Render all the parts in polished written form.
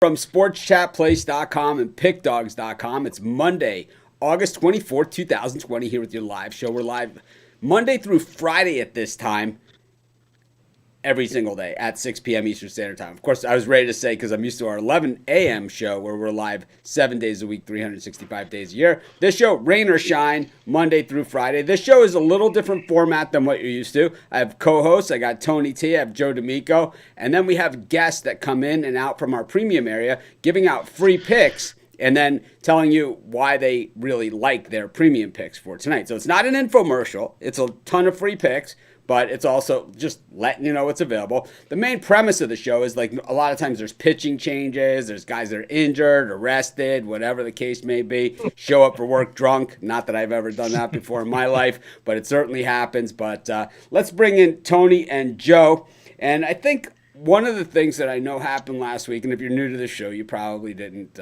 from sportschatplace.com and pickdogs.com. It's Monday, August 24th, 2020, here with your live show. We're live Monday through Friday at this time, every single day at 6 p.m. Eastern Standard Time. Of course, I was ready to say, because I'm used to our 11 a.m. show where we're live 7 days a week, 365 days a year. This show, rain or shine, Monday through Friday. This show is a little different format than what you're used to. I have co-hosts. I got Tony T. I have Joe D'Amico. And then we have guests that come in and out from our premium area giving out free picks and then telling you why they really like their premium picks for tonight. So it's not an infomercial. It's a ton of free picks, but it's also just letting you know what's available. The main premise of the show is, like, a lot of times there's pitching changes, there's guys that are injured, arrested, whatever the case may be, show up for work drunk. Not that I've ever done that before in my life, but it certainly happens. But let's bring in Tony and Joe. And I think one of the things that I know happened last week, and if you're new to the show, you probably didn't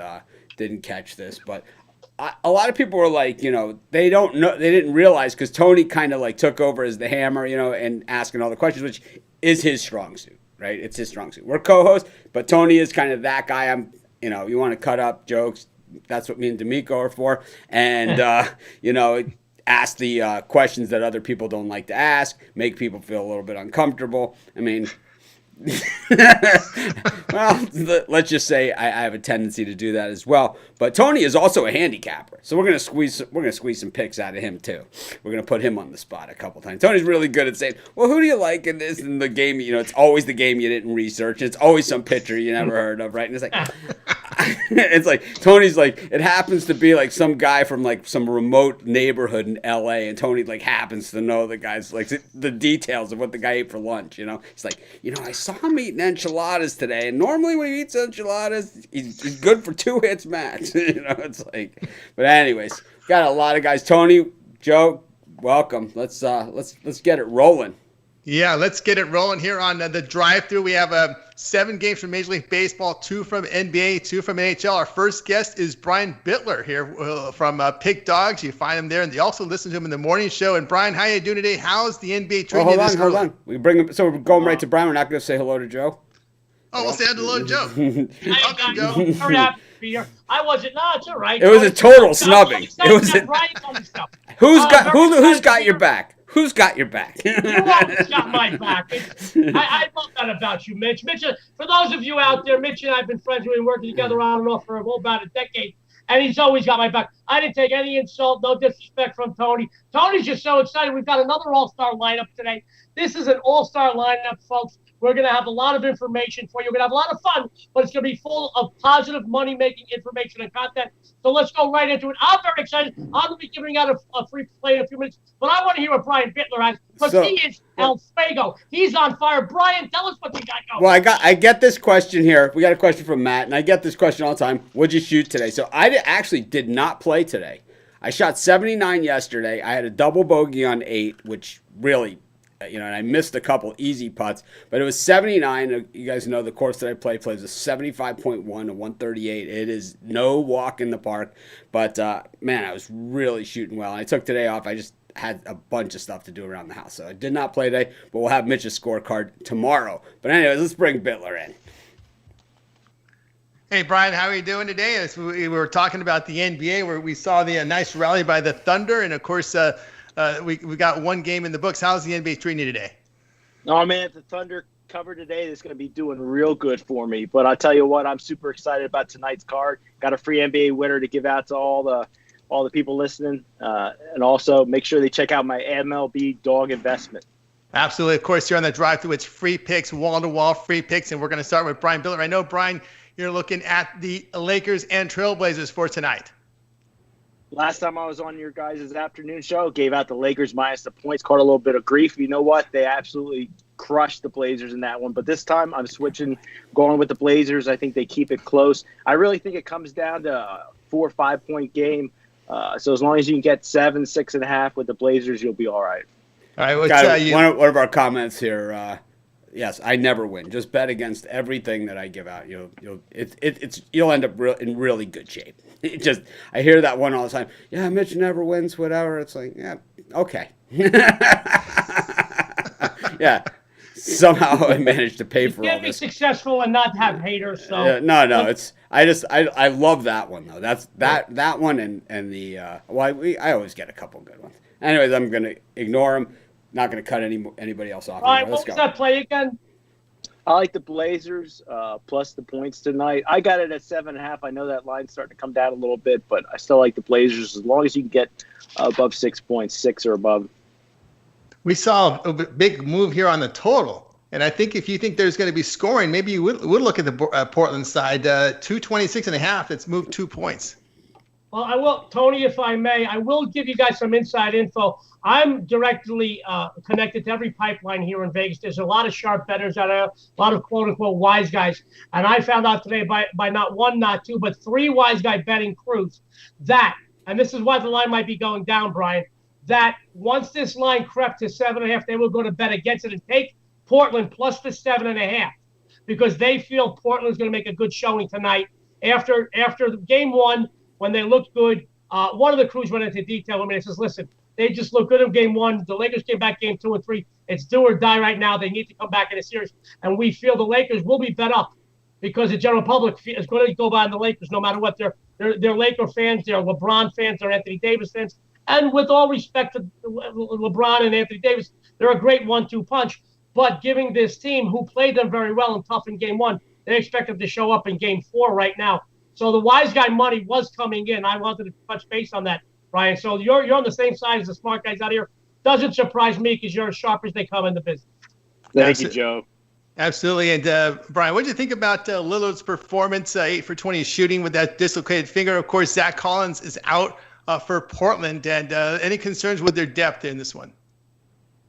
catch this, but a lot of people were like, they didn't realize, because Tony kind of like took over as the hammer, and asking all the questions, which is his strong suit, right? It's his strong suit. We're co-hosts, but Tony is kind of that guy. You want to cut up jokes. That's what me and D'Amico are for. And, ask the questions that other people don't like to ask, make people feel a little bit uncomfortable. I mean, well, let's just say I have a tendency to do that as well. But Tony is also a handicapper, so we're gonna squeeze some picks out of him too. We're gonna put him on the spot a couple times. Tony's really good at saying, "Well, who do you like in this?" In the game, it's always the game you didn't research. It's always some pitcher you never heard of, right? And it's like, it's like Tony's like, it happens to be like some guy from like some remote neighborhood in L.A. and Tony like happens to know the guy's like the details of what the guy ate for lunch. He's like, I saw him eating enchiladas today, and normally when he eats enchiladas, he's good for 2 hits max. It's like, but anyways, got a lot of guys. Tony, Joe, welcome. Let's get it rolling. Yeah, let's get it rolling here on the drive-through. We have 7 games from Major League Baseball, 2 from NBA, 2 from NHL. Our first guest is Brian Bittler here from Pick Dogs. You find him there, and you also listen to him in the morning show. And Brian, how you doing today? How's the NBA treating you this early? Hold on. We bring him, so we're going right to Brian. We're not going to say hello to Joe. Oh, we'll say hello to Joe. Welcome, Joe. Very happy to be here. I wasn't. No, it's all right. It was a total snubbing. Who's got your back? Who's got your back? You always got my back. I love that about you, Mitch. Mitch, for those of you out there, Mitch and I have been friends. We've been working together on and off for about a decade, and he's always got my back. I didn't take any insult, no disrespect from Tony. Tony's just so excited. We've got another all-star lineup today. This is an all-star lineup, folks. We're going to have a lot of information for you. We're going to have a lot of fun, but it's going to be full of positive money-making information and content. So let's go right into it. I'm very excited. I'm going to be giving out a free play in a few minutes, but I want to hear what Brian Bittler has, because he is El Fago. He's on fire. Brian, tell us what you got going. Well, I get this question here. We got a question from Matt, and I get this question all the time. What'd you shoot today? So I actually did not play today. I shot 79 yesterday. I had a double bogey on 8, which really, and I missed a couple easy putts, but it was 79. You guys know the course that I plays a 75.1 to 138. It is no walk in the park, but man, I was really shooting well. I took today off. I just had a bunch of stuff to do around the house, so I did not play today, but we'll have Mitch's scorecard tomorrow. But anyways, let's bring Bittler in. Hey, Brian, how are you doing today? As we were talking about the NBA, where we saw the nice rally by the Thunder, and of course, we got 1 game in the books. How's the NBA treating you today? Oh, man, if the Thunder cover today, it's going to be doing real good for me. But I'll tell you what, I'm super excited about tonight's card. Got a free NBA winner to give out to all the people listening. And also make sure they check out my MLB dog investment. Absolutely. Of course, you're on the drive-thru. It's free picks, wall-to-wall free picks. And we're going to start with Brian Bittler. I know, Brian, you're looking at the Lakers and Trailblazers for tonight. Last time I was on your guys' afternoon show, gave out the Lakers minus the points, caught a little bit of grief. You know what? They absolutely crushed the Blazers in that one. But this time I'm switching, going with the Blazers. I think they keep it close. I really think it comes down to a 4 or 5 point game. So as long as you can get 7, 6.5 with the Blazers, you'll be all right. All right. One of our comments here. Yes, I never win. Just bet against everything that I give out. You'll end up in really good shape. I hear that one all the time. Yeah, Mitch never wins, whatever. It's like, yeah, okay. Yeah. somehow I managed to pay You for all can't be this. successful and not have haters. So No, it's I love that one though. That's that one and the I always get a couple good ones. Anyways, I'm gonna ignore them. Not gonna cut anybody else off. All right, Let's what was go. that play again? I like the Blazers plus the points tonight. I got it at 7.5. I know that line's starting to come down a little bit, but I still like the Blazers as long as you can get above 6 points, 6 or above. We saw a big move here on the total. And I think if you think there's going to be scoring, maybe you would look at the Portland side. 226.5. It's moved 2 points. Well, I will, Tony, if I may, I will give you guys some inside info. I'm directly connected to every pipeline here in Vegas. There's a lot of sharp bettors out there, a lot of quote-unquote wise guys. And I found out today by not one, not two, but 3 wise guy betting crews that, and this is why the line might be going down, Brian, that once this line crept to 7.5, they will go to bet against it and take Portland plus the 7.5 because they feel Portland's going to make a good showing tonight. After game 1, when they looked good, one of the crews went into detail with me and says, listen, they just look good in game 1. The Lakers came back game 2 and 3. It's do or die right now. They need to come back in a series. And we feel the Lakers will be bet up because the general public is going to go by the Lakers no matter what. They're Laker fans. They're LeBron fans. They're Anthony Davis fans. And with all respect to LeBron and Anthony Davis, they're a great 1-2 punch. But giving this team, who played them very well and tough in game 1, they expect them to show up in game 4 right now. So the wise guy money was coming in. I wanted to touch base on that, Brian. So you're on the same side as the smart guys out here. Doesn't surprise me because you're as sharp as they come in the business. Thank you, Joe. Absolutely. And Brian, what did you think about Lillard's performance? 8 for 20 shooting with that dislocated finger. Of course, Zach Collins is out for Portland. And any concerns with their depth in this one?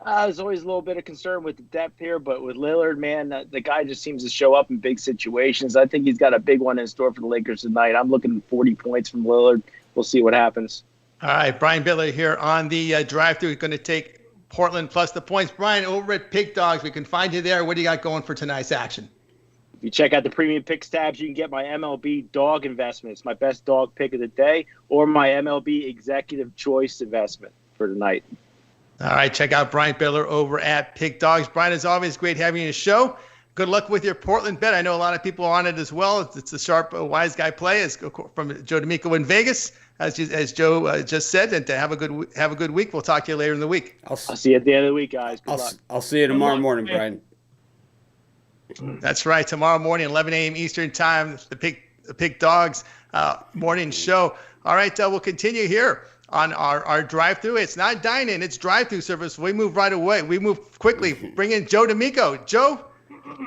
There's always a little bit of concern with the depth here, but with Lillard, man, the guy just seems to show up in big situations. I think he's got a big one in store for the Lakers tonight. I'm looking at 40 points from Lillard. We'll see what happens. All right, Brian Bittler here on the drive-thru. Going to take Portland plus the points. Brian, over at Pick Dogs, we can find you there. What do you got going for tonight's action? If you check out the premium picks tabs, you can get my MLB dog investment. It's my best dog pick of the day, or my MLB executive choice investment for tonight. All right, check out Brian Bittler over at Pick Dogs. Brian, it's always great having you on the show. Good luck with your Portland bet. I know a lot of people are on it as well. It's a sharp, wise guy play from Joe D'Amico in Vegas, as Joe just said. And to have a good week. We'll talk to you later in the week. I'll see you at the end of the week, guys. Good luck. I'll see you tomorrow morning, Brian. That's right. Tomorrow morning, 11 a.m. Eastern time, the Pick Dogs morning show. All right, we'll continue here on our drive-thru. It's not dine-in, it's drive-thru service. We move right away. We move quickly. Bring in Joe D'Amico. Joe,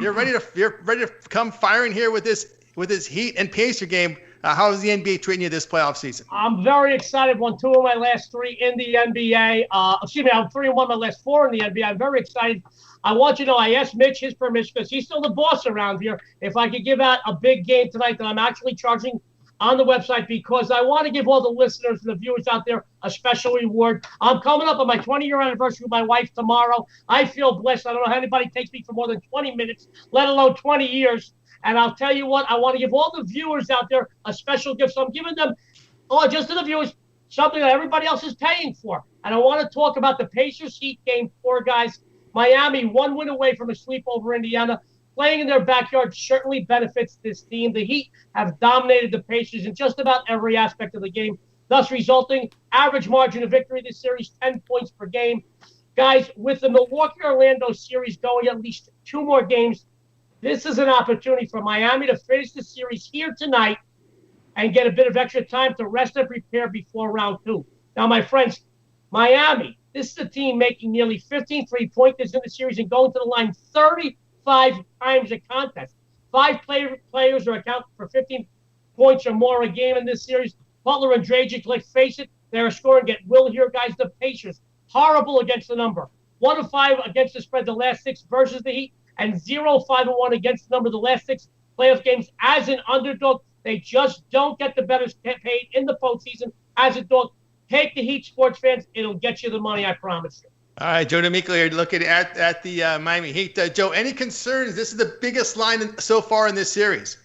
you're ready to come firing here with this Heat and Pacer game. How is the NBA treating you this playoff season? I'm very excited. Won 2 of my last 3 in the NBA. I'm 3-1 my last 4 in the NBA. I'm very excited. I want you to know I asked Mitch his permission because he's still the boss around here. If I could give out a big game tonight that I'm actually charging on the website because I want to give all the listeners and the viewers out there a special reward. I'm coming up on my 20-year anniversary with my wife tomorrow. I feel blessed. I don't know how anybody takes me for more than 20 minutes, let alone 20 years. And I'll tell you what, I want to give all the viewers out there a special gift. So I'm giving them, just to the viewers, something that everybody else is paying for. And I want to talk about the Pacers Heat game 4, guys. Miami, 1 win away from a sweep over Indiana. Playing in their backyard certainly benefits this team. The Heat have dominated the Pacers in just about every aspect of the game, thus resulting average margin of victory this series, 10 points per game. Guys, with the Milwaukee-Orlando series going at least 2 more games, this is an opportunity for Miami to finish the series here tonight and get a bit of extra time to rest and prepare before round 2. Now, my friends, Miami, this is a team making nearly 15 3-pointers in the series and going to the line 35 times a contest. 5 players are accounting for 15 points or more a game in this series. Butler and Dragic, let's face it, they're a scoring get will here, guys. The Pacers, horrible against the number. 1 of 5 against the spread the last 6 versus the Heat, and 0-5-1 against the number the last 6 playoff games as an underdog. They just don't get the bettors paid in the postseason as a dog. Take the Heat, sports fans. It'll get you the money, I promise you. All right, Joe D'Amico here looking at the Miami Heat. Joe, any concerns? This is the biggest line so far in this series.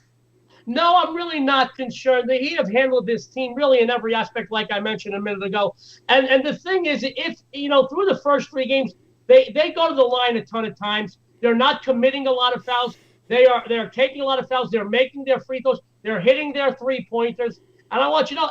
No, I'm really not concerned. The Heat have handled this team really in every aspect, like I mentioned a minute ago. And the thing is, if, through the first 3 games, they go to the line a ton of times. They're not committing a lot of fouls. They're taking a lot of fouls. They're making their free throws. They're hitting their 3-pointers. And I want you to know,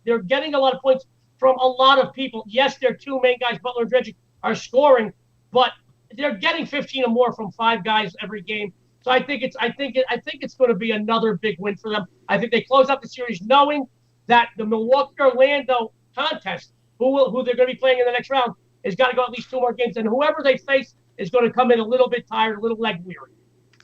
they're getting a lot of points from a lot of people. Yes, their two main guys, Butler and Dredge, are scoring, but they're getting 15 or more from 5 guys every game. So I think it's going to be another big win for them. I think they close out the series knowing that the Milwaukee-Orlando contest, who they're going to be playing in the next round, is got to go at least 2 more games, and whoever they face is going to come in a little bit tired, a little leg weary.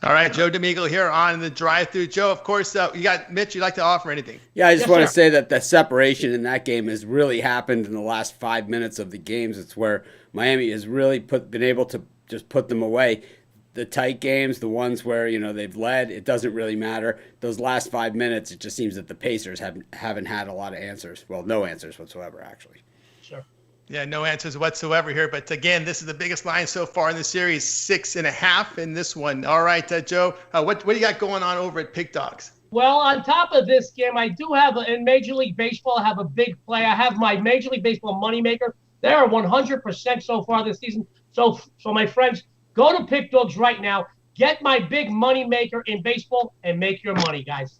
All right, Joe D'Amico here on the drive-through. Joe, of course, you got Mitch. You'd like to offer anything? Yeah, I just want to say that the separation in that game has really happened in the last 5 minutes of the games. It's where Miami has really been able to just put them away. The tight games, the ones where they've led, it doesn't really matter. Those last 5 minutes, it just seems that the Pacers haven't had a lot of answers. Well, no answers whatsoever, actually. Sure. Yeah, no answers whatsoever here. But again, this is the biggest line so far in the series, 6.5 in this one. All right, Joe, what do you got going on over at Pick Dogs? Well, on top of this game, I do have in Major League Baseball, I have a big play. I have my Major League Baseball moneymaker. They are 100% so far this season. So my friends, go to Pick Dogs right now. Get my big moneymaker in baseball and make your money, guys.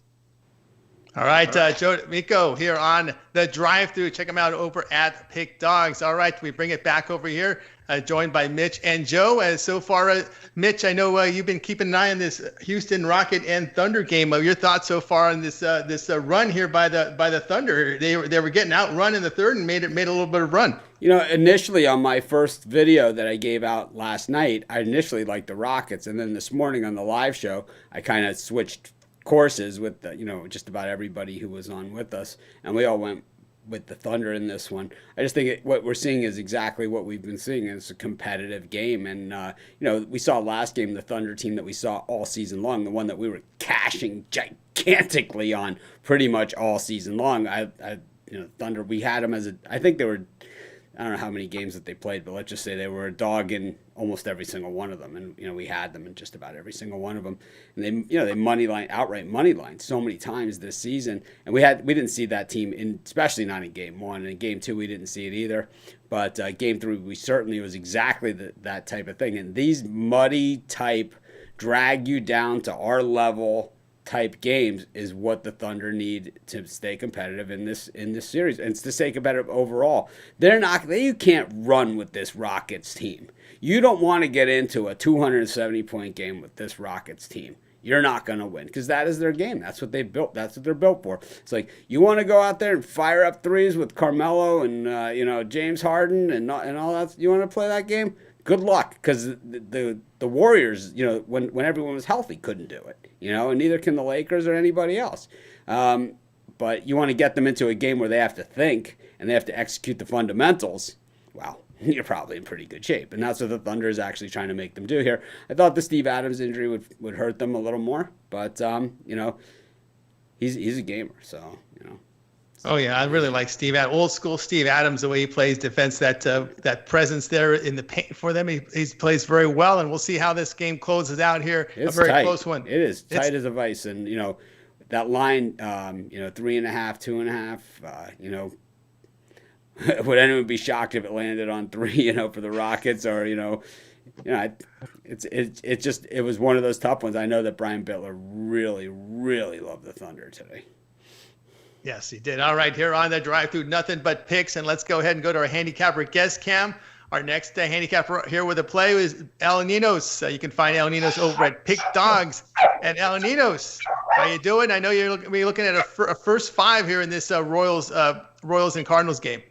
All right, Joe D'Amico here on the drive-through. Check him out over at Pick Dogs. All right, we bring it back over here, joined by Mitch and Joe. So far, Mitch, I know you've been keeping an eye on this Houston Rocket and Thunder game. Your thoughts so far on this run here by the Thunder? They were getting outrun in the third and made a little bit of run. Initially on my first video that I gave out last night, I initially liked the Rockets, and then this morning on the live show, I kind of switched courses with just about everybody who was on with us, and we all went with the Thunder in this one. I just think what we're seeing is exactly what we've been seeing. It's a competitive game, and we saw last game the Thunder team that we saw all season long, the one that we were cashing gigantically on pretty much all season long. Thunder, we had them I think they were, I don't know how many games that they played, but let's just say they were a dog in almost every single one of them, and we had them in just about every single one of them. And they outright money line so many times this season, and we didn't see that team especially not in game 1, and in game 2 we didn't see it either. But game 3 we certainly was exactly that type of thing. And these muddy type drag you down to our level type games is what the Thunder need to stay competitive in this series, and to stay competitive overall. You can't run with this Rockets team. You don't want to get into a 270-point game with this Rockets team. You're not going to win, because that is their game. That's what they built. That's what they're built for. It's like, you want to go out there and fire up threes with Carmelo and James Harden and all that. You want to play that game? Good luck, because the Warriors, when everyone was healthy, couldn't do it, and neither can the Lakers or anybody else. But you want to get them into a game where they have to think and they have to execute the fundamentals. Well, you're probably in pretty good shape, and that's what the Thunder is actually trying to make them do here. I thought the Steve Adams injury would hurt them a little more, but he's a gamer, so. Oh yeah, I really like Steve Adams, old school Steve Adams, the way he plays defense, that presence there in the paint for them. He plays very well, and we'll see how this game closes out here. It's a very tight. Close one. It is tight as a vice, and that line, 3.5, 2.5. Would anyone be shocked if it landed on 3? For the Rockets, or it was one of those tough ones. I know that Brian Bittler really, really loved the Thunder today. Yes, he did. All right, here on the drive-through, nothing but picks, and let's go ahead and go to our handicapper guest cam. Our next handicapper here with a play is El Ninos. You can find El Ninos over at Pick Dogs. And El Ninos, how you doing? I know you're looking at a first 5 here in this Royals and Cardinals game.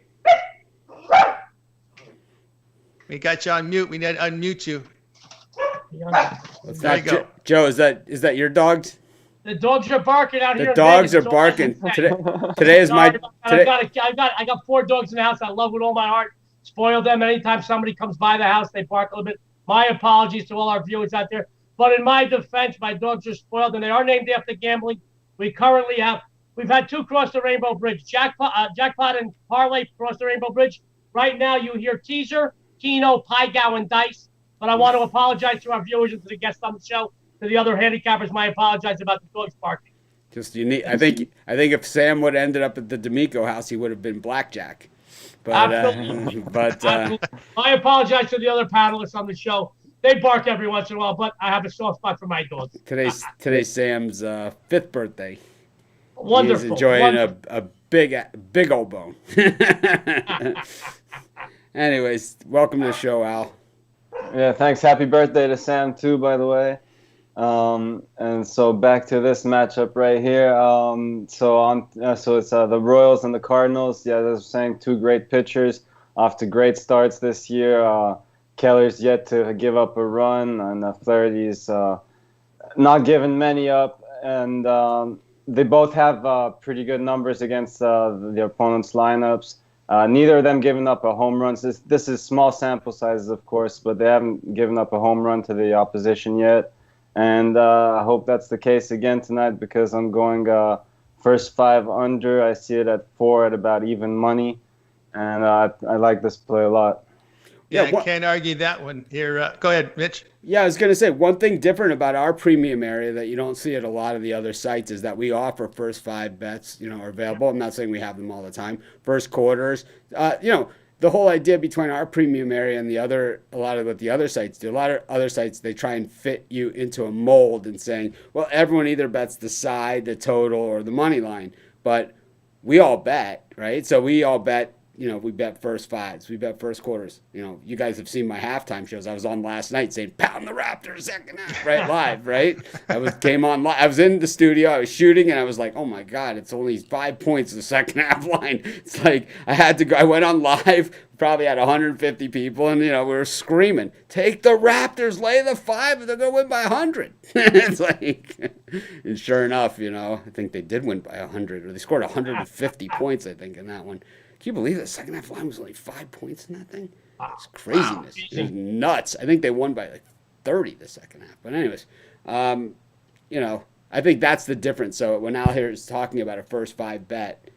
We got you on mute. We need to unmute you. There you go. Joe, is that your dogs? The dogs are barking out here. The dogs are barking. Today is my. I got 4 dogs in the house. I love with all my heart. Spoil them. Anytime somebody comes by the house, they bark a little bit. My apologies to all our viewers out there. But in my defense, my dogs are spoiled, and they are named after gambling. We've had 2 cross the Rainbow Bridge. Jackpot and Parlay cross the Rainbow Bridge. Right now, you hear Teaser, Keno, Pygow, and Dice. But I want to apologize to our viewers and to the guests on the show. To the other handicappers, I apologize about the dogs barking. Just unique. I think if Sam would have ended up at the D'Amico house, he would have been blackjack. Absolutely. I apologize to the other panelists on the show. They bark every once in a while, but I have a soft spot for my dogs. Today's Sam's 5th birthday. Wonderful. He's enjoying a big old bone. Anyways, welcome to the show, Al. Yeah, thanks. Happy birthday to Sam too, by the way. And so back to this matchup right here. So it's the Royals and the Cardinals. Yeah, as I was saying, two great pitchers off to great starts this year. Keller's yet to give up a run, and Flaherty's not giving many up. And they both have pretty good numbers against the opponent's lineups. Neither of them giving up a home run. This is small sample sizes, of course, but they haven't given up a home run to the opposition yet. And I hope that's the case again tonight, because I'm going first 5 under. I see it at 4 at about even money. And I like this play a lot. Yeah, I can't argue that one here. Go ahead, Mitch. Yeah, I was going to say, one thing different about our premium area that you don't see at a lot of the other sites is that we offer first 5 bets, are available. I'm not saying we have them all the time. First quarters, the whole idea between our premium area and a lot of what the other sites do, a lot of other sites, they try and fit you into a mold and saying, well, everyone either bets the side, the total, or the money line. But we all bet, right? So we all bet. We bet first 5s. We bet first quarters. You guys have seen my halftime shows. I was on last night saying, pound the Raptors second half, right? Live, right? Came on live. I was in the studio. I was shooting, and I was like, oh, my God, it's only 5 points the second half line. It's like I had to go. I went on live, probably had 150 people, and, we were screaming, take the Raptors, lay the 5, they're going to win by 100. It's like, and sure enough, I think they did win by 100, or they scored 150 points, I think, in that one. Can you believe the second half line was only 5 points in that thing? It's craziness. Wow. It was nuts. I think they won by 30 the second half. But anyways, I think that's the difference. So when Al here is talking about a first 5 bet,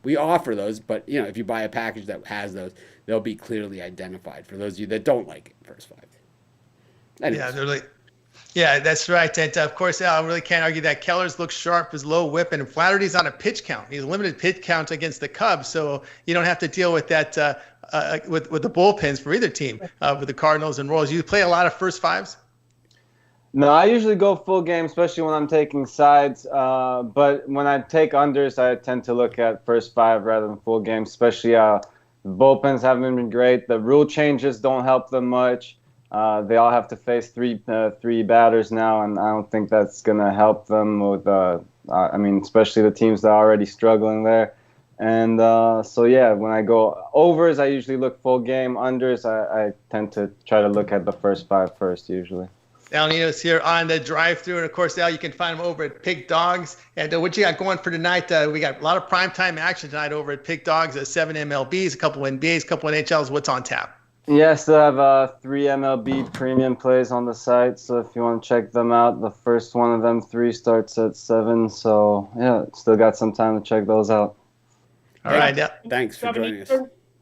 we offer those. But, if you buy a package that has those, they'll be clearly identified for those of you that don't like it first 5. Anyways. Yeah, that's right. And of course, I really can't argue that Keller's looks sharp, his low whip, and Flaherty's on a pitch count. He's a limited pitch count against the Cubs, so you don't have to deal with that with the bullpens for either team with the Cardinals and Royals. You play a lot of first 5s? No, I usually go full game, especially when I'm taking sides. But when I take unders, I tend to look at first 5 rather than full game, especially the bullpens haven't been great. The rule changes don't help them much. They all have to face three batters now, and I don't think that's going to help them with, especially the teams that are already struggling there. And when I go overs, I usually look full game. Unders, I tend to try to look at the first 5 first, usually. Al Nino's here on the drive-through, and of course, Al, you can find him over at Pick Dogs. And what you got going for tonight? We got a lot of primetime action tonight over at Pick Dogs. 7 MLBs, a couple NBAs, a couple NHLs. What's on tap? Yeah, still have 3 MLB premium plays on the site, so if you want to check them out, the first one of them 3 starts at 7, so yeah, still got some time to check those out. All right, yeah. Thanks for joining us.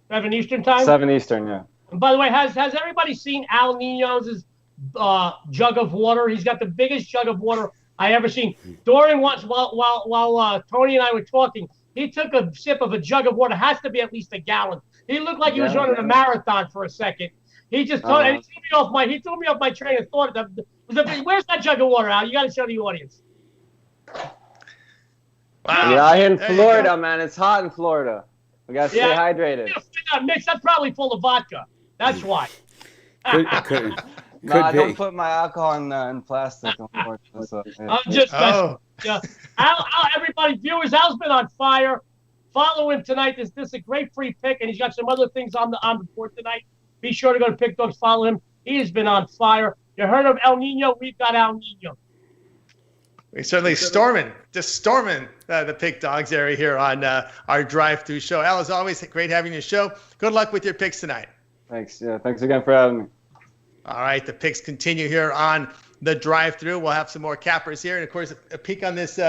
7 Eastern time? 7 Eastern, yeah. And by the way, has everybody seen Al Nino's jug of water? He's got the biggest jug of water I ever seen. During once, while Tony and I were talking, he took a sip of a jug of water. It has to be at least a gallon. He looked like he was running a marathon for a second. He just and he threw me off my train of thought. Where's that jug of water, Al? You got to show the audience. Wow. Yeah, here in Florida, man. It's hot in Florida. We got to stay hydrated. Mitch, that's probably full of vodka. That's why. I don't put my alcohol in plastic. So, yeah. I'm just Al, everybody, viewers, Al's been on fire. Follow him tonight. This is a great free pick, and he's got some other things on the board tonight. Be sure to go to Pick Dogs. Follow him. He has been on fire. You heard of El Nino? We've got Al Nino. We're certainly storming the Pick Dogs area here on our drive-through show. Al, as always, great having you on the show. Good luck with your picks tonight. Thanks. Yeah, thanks again for having me. All right, the picks continue here on the drive-through. We'll have some more cappers here, and of course, a peek on this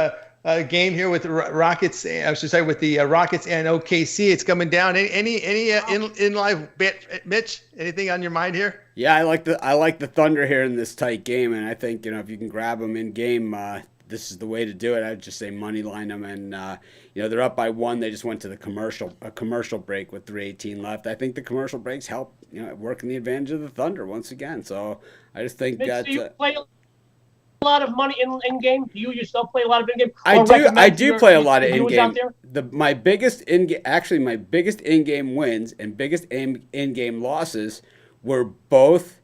game here with the Rockets. I should say with the Rockets and OKC. It's coming down. Any in live bit, Mitch? Anything on your mind here? Yeah, I like the Thunder here in this tight game, and I think if you can grab them in game, this is the way to do it. I'd just say money line them, and they're up by 1. They just went to a commercial break with 3:18 left. I think the commercial breaks help working the advantage of the Thunder once again. So I just think Mitch, that. do you play a lot of money in game? Do you yourself play a lot of in game? I do play a lot of in game. My biggest in game wins and biggest in game losses were both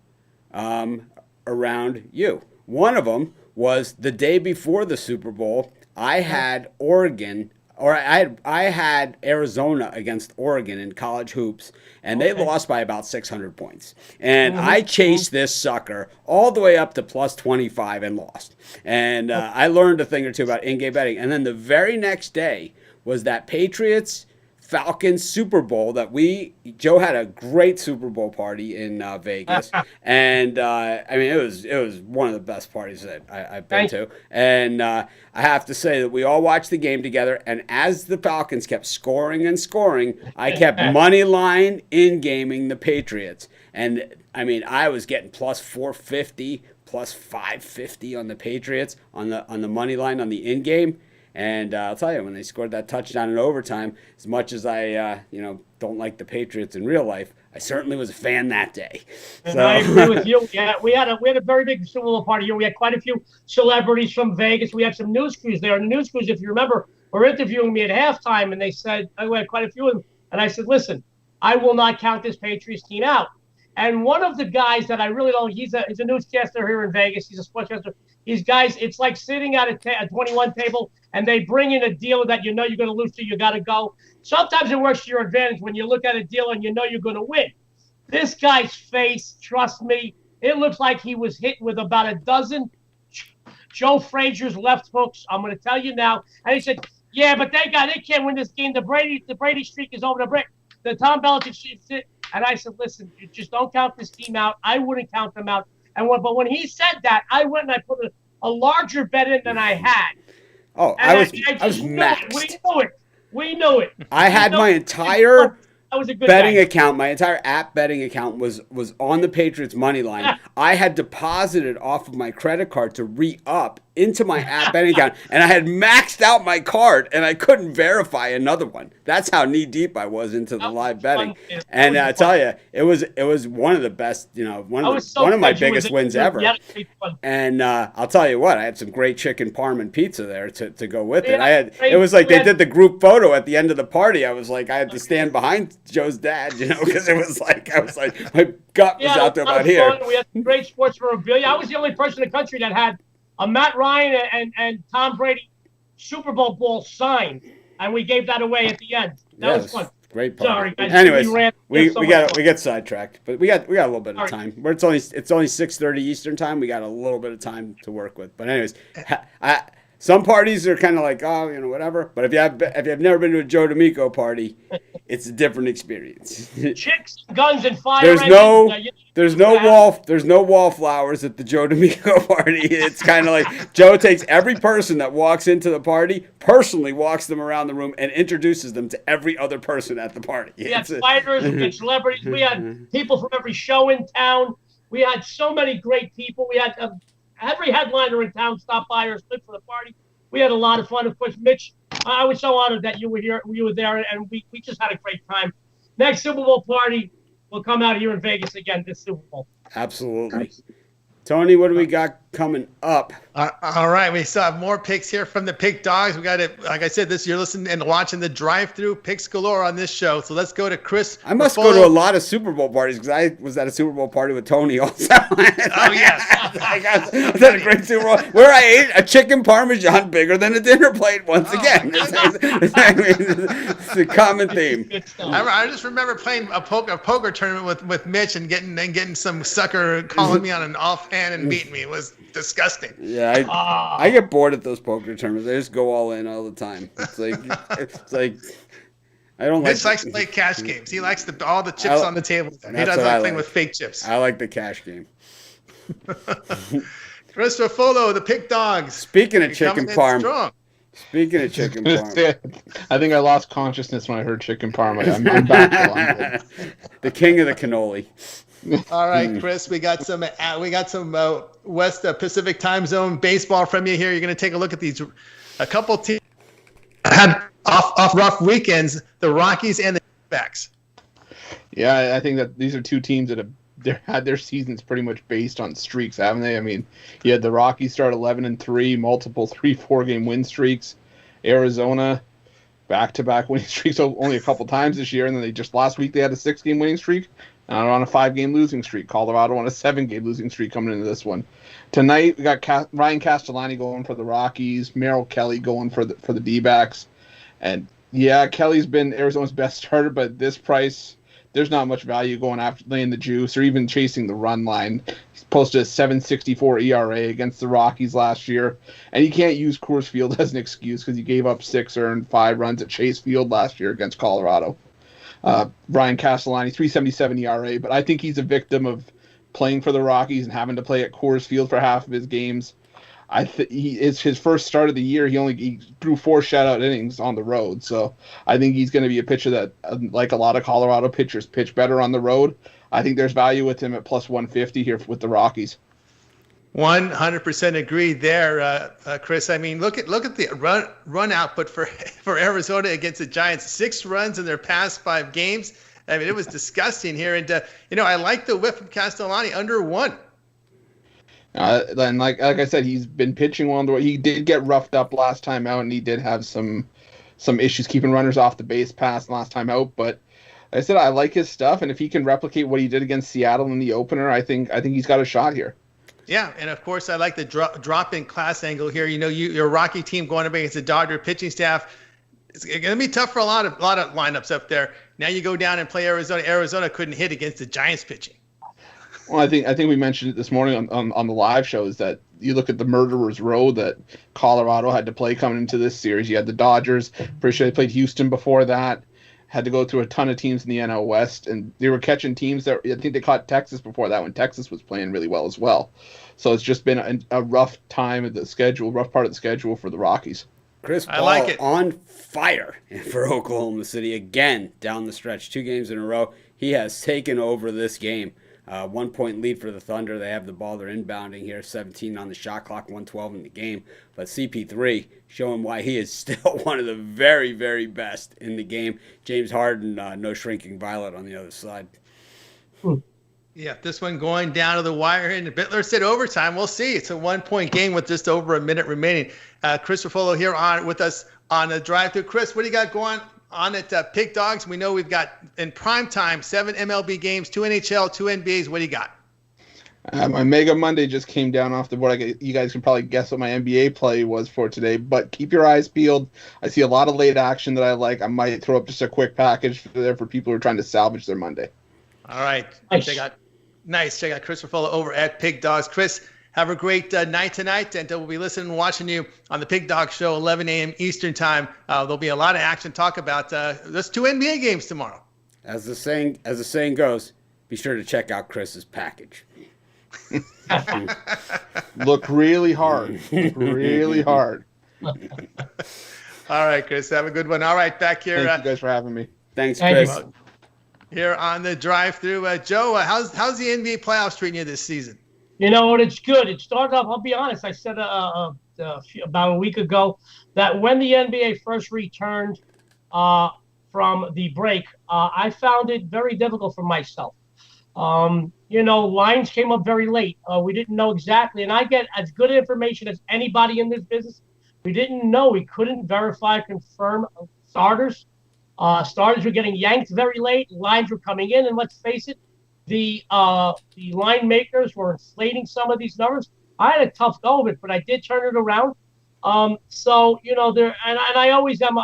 around you. One of them was the day before the Super Bowl. I had Oregon, or I had Arizona against Oregon in college hoops, and they lost by about 600 points. And I chased this sucker all the way up to plus 25 and lost. And I learned a thing or two about in-game betting. And then the very next day was that Patriots Falcons Super Bowl that Joe had a great Super Bowl party in Vegas, and it was one of the best parties that I've been to, and I have to say that we all watched the game together, and as the Falcons kept scoring and scoring, I kept money line in gaming the Patriots, and I was getting plus 450, plus 550 on the Patriots on the money line on the in game. And I'll tell you, when they scored that touchdown in overtime, as much as I, don't like the Patriots in real life, I certainly was a fan that day. And I agree with you. Yeah, we had a very big Super Bowl party here. We had quite a few celebrities from Vegas. We had some news crews there. And the news crews, if you remember, were interviewing me at halftime, and they said, we had quite a few of them. And I said, listen, I will not count this Patriots team out. And one of the guys that I really don't, he's a newscaster here in Vegas. He's a sportscaster. These guys, it's like sitting at a 21 table, and they bring in a dealer that you're going to lose to. You got to go. Sometimes it works to your advantage when you look at a deal and you're going to win. This guy's face, trust me, it looks like he was hit with about a dozen Joe Frazier's left hooks. I'm going to tell you now. And he said, yeah, but they can't win this game. The Brady streak is over. The Tom Belichick streak. And I said, listen, you just don't count this team out. I wouldn't count them out. But when he said that, I went and I put a larger bet in than I had. Oh, and I was maxed. We knew it. I had my entire that was a good betting guy. account, my entire app betting account was on the Patriots money line. I had deposited off of my credit card to re-up into my app betting account, and I had maxed out my card, and I couldn't verify another one. That's how knee deep I was into the live betting. And I tell you, it was one of the best, one of my biggest wins ever. And I'll tell you what, I had some great chicken parm and pizza there to go with it. It was like they did the group photo at the end of the party. I was like, I had to stand behind Joe's dad, because it was like, I was like, my gut was out there about here. We had great sports memorabilia. I was the only person in the country that had a Matt Ryan and Tom Brady Super Bowl ball signed, and we gave that away at the end. That was fun. Great party. Sorry, guys. Anyways, we got sidetracked, but we got a little bit of time. It's only 6:30 Eastern time. We got a little bit of time to work with. But anyways, some parties are kind of like, whatever. But if you've never been to a Joe D'Amico party, it's a different experience. Chicks, guns, and fire. There's no wallflowers at the Joe D'Amico party. It's kind of like Joe takes every person that walks into the party, personally walks them around the room, and introduces them to every other person at the party. We had fighters, we had celebrities, we had people from every show in town. We had so many great people. We had every headliner in town stop by or stood for the party. We had a lot of fun. Of course, Mitch, I was so honored that you were here. You were there, and we just had a great time. Next Super Bowl party will come out here in Vegas again this Super Bowl. Absolutely. Tony, what do we got coming up? All right, we still have more picks here from the Pick Dogs. We got it. Like I said, you're listening and watching the drive-through picks galore on this show. So let's go to Chris. I must go to a lot of Super Bowl parties because I was at a Super Bowl party with Tony also. Oh yes, I was at a great Super Bowl where I ate a chicken parmesan bigger than a dinner plate once again. It's a common theme. I just remember playing a poker tournament with Mitch and getting some sucker calling me on an offhand and beating me. It was disgusting. Yeah, I get bored at those poker tournaments. I just go all in all the time. It's like I don't like. Mitch likes to play cash games. He likes all the chips on the table. He doesn't like playing with fake chips. I like the cash game. Chris Ruffolo, the Pick Dogs. Speaking of chicken parm, Speaking of chicken parm, I think I lost consciousness when I heard chicken parm. I'm back to London. the king of the cannoli. All right, Chris, we got some West Pacific time zone baseball from you here. You're going to take a look at these. A couple teams had off rough weekends, the Rockies and the Diamondbacks. Yeah, I think that these are two teams that have had their seasons pretty much based on streaks, haven't they? I mean, you had the Rockies start 11-3, multiple 3-4 game win streaks. Arizona back-to-back winning streaks only a couple times this year, and then they just last week they had a 6-game winning streak. Now they're on a 5-game losing streak. Colorado on a 7-game losing streak coming into this one. Tonight we got Ryan Castellani going for the Rockies, Merrill Kelly going for the D-backs, and yeah, Kelly's been Arizona's best starter, but at this price, there's not much value going after laying the juice or even chasing the run line. He's posted a 7.64 ERA against the Rockies last year, and you can't use Coors Field as an excuse because he gave up 6 earned 5 runs at Chase Field last year against Colorado. Ryan Castellani, 3.77 ERA, but I think he's a victim of playing for the Rockies and having to play at Coors Field for half of his games. It's his first start of the year. He threw 4 shutout innings on the road, so I think he's going to be a pitcher that, like a lot of Colorado pitchers, pitch better on the road. I think there's value with him at plus 150 here with the Rockies. 100% agree there, Chris. I mean, look at the run output for Arizona against the Giants. 6 runs in their past 5 games. I mean, it was disgusting here, and I like the whiff from Castellani under 1. And like I said, he's been pitching well. He did get roughed up last time out, and he did have some issues keeping runners off the base pass last time out. But like I said, I like his stuff, and if he can replicate what he did against Seattle in the opener, I think he's got a shot here. Yeah, and of course, I like the drop in class angle here. You're a Rocky team going up against the Dodger pitching staff. It's going to be tough for a lot of lineups up there. Now you go down and play Arizona. Arizona couldn't hit against the Giants pitching. Well, I think we mentioned it this morning on the live show, is that you look at the murderer's row that Colorado had to play coming into this series. You had the Dodgers. Pretty sure they played Houston before that. Had to go through a ton of teams in the NL West, and they were catching teams that I think they caught Texas before that when Texas was playing really well as well. So it's just been a rough time of the schedule, rough part of the schedule for the Rockies. Chris Paul I like it. On fire for Oklahoma City again down the stretch, 2 games in a row. He has taken over this game. 1-point lead for the Thunder. They have the ball. They're inbounding here. 17 on the shot clock, 112 in the game. But CP3 showing why he is still one of the very, very best in the game. James Harden, no shrinking violet on the other side. Yeah, this one going down to the wire, and Bittler said overtime. We'll see. It's a 1-point game with just over a minute remaining. Chris Ruffolo here with us on the drive-thru. Chris, what do you got going on at Pick Dogs? We know we've got in prime time 7 MLB games, 2 NHL, 2 NBAs. What do you got? My Mega Monday just came down off the board. You guys can probably guess what my NBA play was for today, but keep your eyes peeled. I see a lot of late action that I like. I might throw up just a quick package there for people who are trying to salvage their Monday. All right. Nice. Check out Chris Ruffolo over at Pig Dogs. Chris, have a great night tonight, and we'll be listening and watching you on the Pig Dog Show, 11 a.m. Eastern Time. There'll be a lot of action to talk about. There's 2 NBA games tomorrow. As the saying goes, be sure to check out Chris's package. Look really hard. Really hard. All right, Chris, have a good one. All right, back here. Thank you guys for having me. Thanks, Thank Chris. you. Here on the drive-through. Joe, how's the NBA playoffs treating you this season? You know what? It's good. It started off, I'll be honest, I said about a week ago that when the NBA first returned from the break, I found it very difficult for myself. Lines came up very late. We didn't know exactly, and I get as good information as anybody in this business. We didn't know. We couldn't verify, confirm starters. Starters were getting yanked very late. Lines were coming in, and let's face it, the line makers were inflating some of these numbers. I had a tough go of it, but I did turn it around. I always am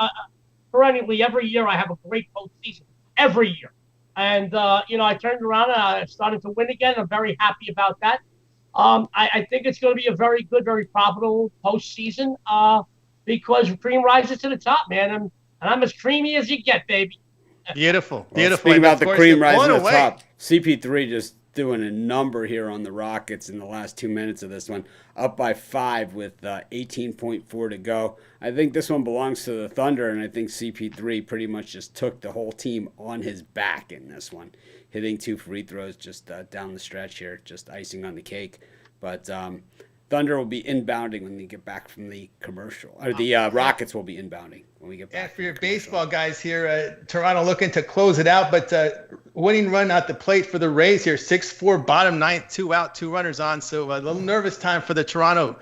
perennially every year I have a great postseason every year, and I turned around and I started to win again. I'm very happy about that. I think it's going to be a very good, very profitable postseason because cream rises to the top, man, and I'm as creamy as you get, baby. Beautiful. Well, speaking about the cream rising to the top, CP3 just doing a number here on the Rockets in the last 2 minutes of this one. Up by 5 with 18.4 to go. I think this one belongs to the Thunder, and I think CP3 pretty much just took the whole team on his back in this one. Hitting 2 free throws just down the stretch here, just icing on the cake. But Thunder will be inbounding when they get back from the commercial. Or the Rockets will be inbounding when we get back. And for your baseball guys here, Toronto looking to close it out, but winning run at the plate for the Rays here, 6-4, bottom ninth, 2 out, 2 runners on. So a little nervous time for the Toronto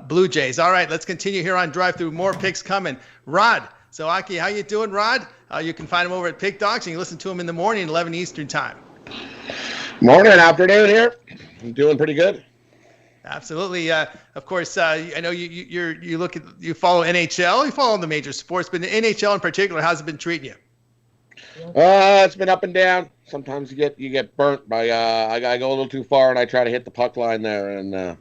Blue Jays. All right, let's continue here on Drive Through. More picks coming. Rod Zawacki, how you doing, Rod? You can find him over at Pick Dogs, and you can listen to him in the morning, 11 Eastern time. Morning, afternoon here. I'm doing pretty good. Absolutely. Of course, I know you follow NHL, you follow the major sports, but the NHL in particular, how's it been treating you? It's been up and down. Sometimes you get burnt by I go a little too far and I try to hit the puck line there, and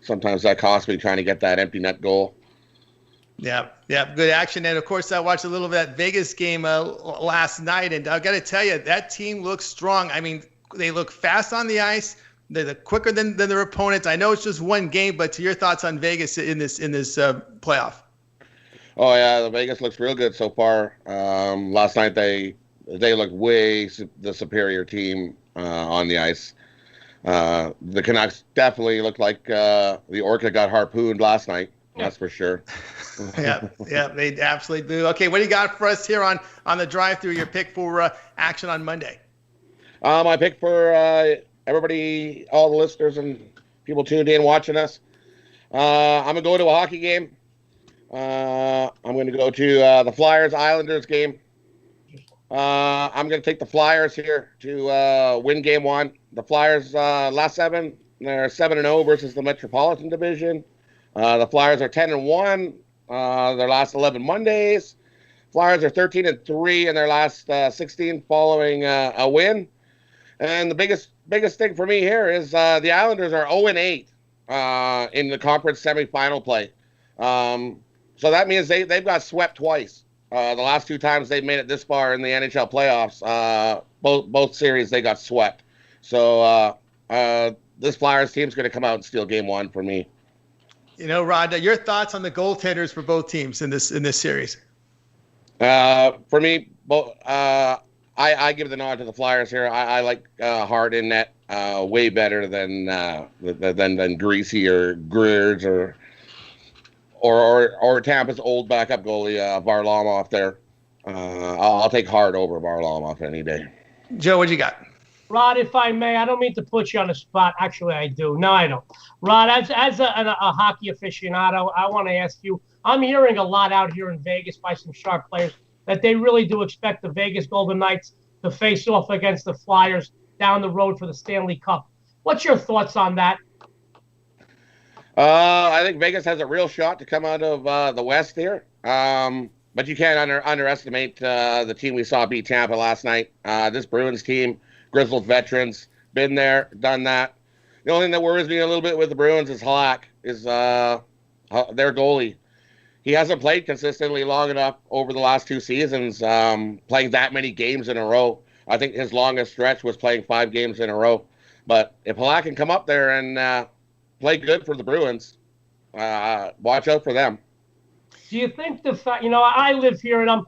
sometimes that costs me trying to get that empty net goal. Yeah, good action. And of course, I watched a little of that Vegas game last night, and I've got to tell you, that team looks strong. I mean, they look fast on the ice. They're quicker than their opponents. I know it's just one game, but to your thoughts on Vegas in this playoff? Oh yeah, the Vegas looks real good so far. Last night they looked way the superior team on the ice. The Canucks definitely looked like the Orca got harpooned last night. That's for sure. yeah, they absolutely do. Okay, what do you got for us here on the drive-through? Your pick for action on Monday? My pick for everybody, all the listeners and people tuned in watching us. I'm going to go to a hockey game. I'm going to go to the Flyers-Islanders game. I'm going to take the Flyers here to win game 1. The Flyers, last 7, they're 7-0 versus the Metropolitan Division. The Flyers are 10-1 their last 11 Mondays. Flyers are 13-3 in their last 16 following a win. And the biggest thing for me here is the Islanders are 0-8 in the conference semifinal play. So that means they've got swept twice. The last 2 times they've made it this far in the NHL playoffs, both series they got swept. So this Flyers team's going to come out and steal game 1 for me. You know, Rod, your thoughts on the goaltenders for both teams in this series? For me, both. I give the nod to the Flyers here. I like Hart in net way better than Greasy or Greers or Tampa's old backup goalie Varlamov there. I'll take Hart over Varlamov any day. Joe, what you got? Rod, if I may, I don't mean to put you on the spot. Actually, I do. No, I don't. Rod, as a hockey aficionado, I want to ask you, I'm hearing a lot out here in Vegas by some sharp players that they really do expect the Vegas Golden Knights to face off against the Flyers down the road for the Stanley Cup. What's your thoughts on that? I think Vegas has a real shot to come out of the West here. But you can't underestimate the team we saw beat Tampa last night. This Bruins team, grizzled veterans, been there, done that. The only thing that worries me a little bit with the Bruins is Halak, is their goalie. He hasn't played consistently long enough over the last 2 seasons, playing that many games in a row. I think his longest stretch was playing 5 games in a row. But if Halak can come up there and play good for the Bruins, watch out for them. Do you think the fact, I live here and I'm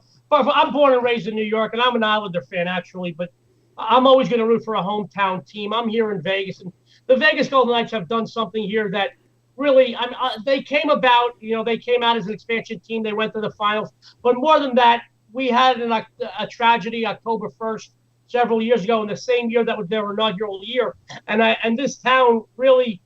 born and raised in New York, and I'm an Islander fan actually, but I'm always going to root for a hometown team. I'm here in Vegas, and the Vegas Golden Knights have done something here that really, they came about, they came out as an expansion team. They went to the finals. But more than that, we had a tragedy October 1st several years ago, in the same year that was their inaugural year. And this town really,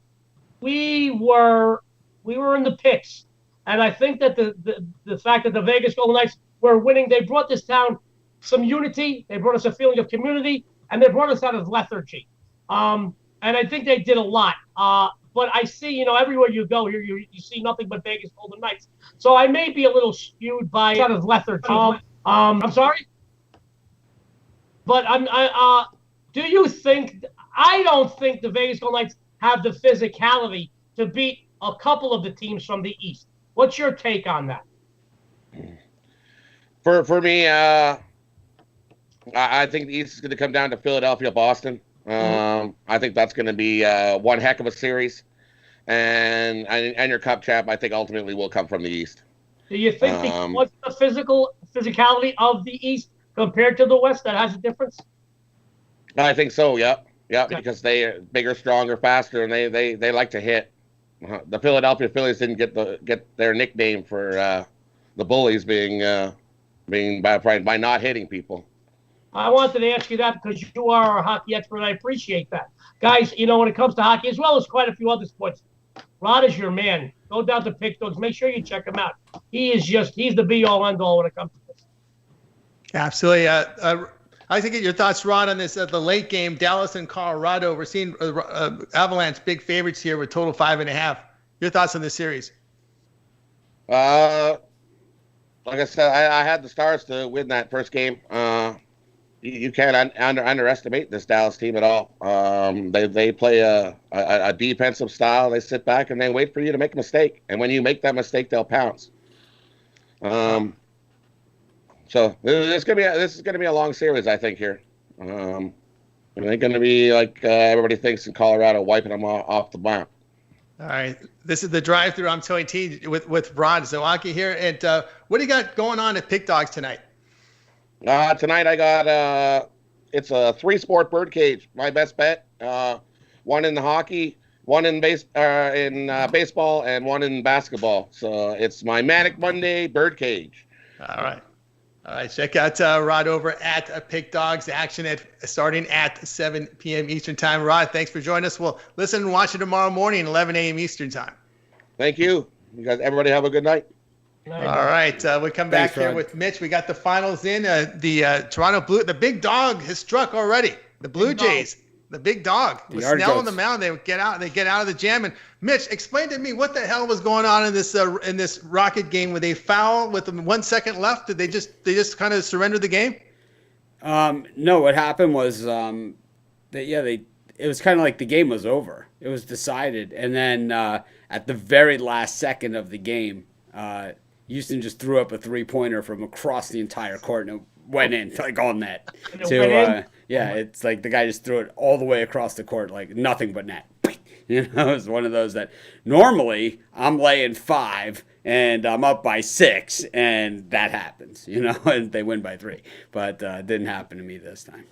we were in the picks. And I think that the fact that the Vegas Golden Knights were winning, they brought this town some unity. They brought us a feeling of community, and they brought us out of lethargy. And I think they did a lot. But I see, everywhere you go here, you see nothing but Vegas Golden Knights. So I may be a little skewed by out of lethargy. I'm sorry, but do you think? I don't think the Vegas Golden Knights have the physicality to beat a couple of the teams from the East. What's your take on that? For me, I think the East is going to come down to Philadelphia, Boston. I think that's going to be one heck of a series, and your cup champ, I think, ultimately will come from the East. Do you think because the physicality of the East compared to the West that has a difference? I think so. Yeah, because they are bigger, stronger, faster, and they like to hit. The Philadelphia Phillies didn't get their nickname for the bullies being by not hitting people. I wanted to ask you that because you are a hockey expert, and I appreciate that. Guys, when it comes to hockey, as well as quite a few other sports, Rod is your man. Go down to Pick Dogs. Make sure you check him out. He's the be-all, end-all when it comes to this. Absolutely. I'd like to get your thoughts, Rod, on this the late game, Dallas and Colorado. We're seeing Avalanche big favorites here with total 5.5. Your thoughts on this series? Like I said, I had the Stars to win that first game. You can't underestimate this Dallas team at all. They play a defensive style. They sit back and they wait for you to make a mistake, and when you make that mistake, they'll pounce. So this is gonna be a long series, I think here. It ain't gonna be like everybody thinks in Colorado, wiping them off the map. All right, this is the drive-through. I'm Tony T with Rod Zawacki here, and what do you got going on at Pick Dogs tonight? Tonight I got it's a 3-sport birdcage. My best bet. One in the hockey, one in baseball, and one in basketball. So it's my Manic Monday birdcage. All right. Check out Rod over at Pick Dogs. Action starting at 7 p.m. Eastern Time. Rod, thanks for joining us. We'll listen and watch you tomorrow morning, 11 a.m. Eastern Time. Thank you. You guys, everybody have a good night. All right, we come back here with Mitch. We got the finals in. The Toronto Blue, the big dog has struck already. The Blue Jays, the big dog, with Snell on the mound. They get out of the jam. And Mitch, explain to me what the hell was going on in this Rocket game where they foul with 1 second left. Did they just kind of surrender the game? No, what happened was it was kind of like the game was over. It was decided, and then at the very last second of the game, Houston just threw up a 3-pointer from across the entire court and it went in, like on net. It's like the guy just threw it all the way across the court, like nothing but net. It was one of those that normally I'm laying 5 and I'm up by 6, and that happens, and they win by 3. But it didn't happen to me this time.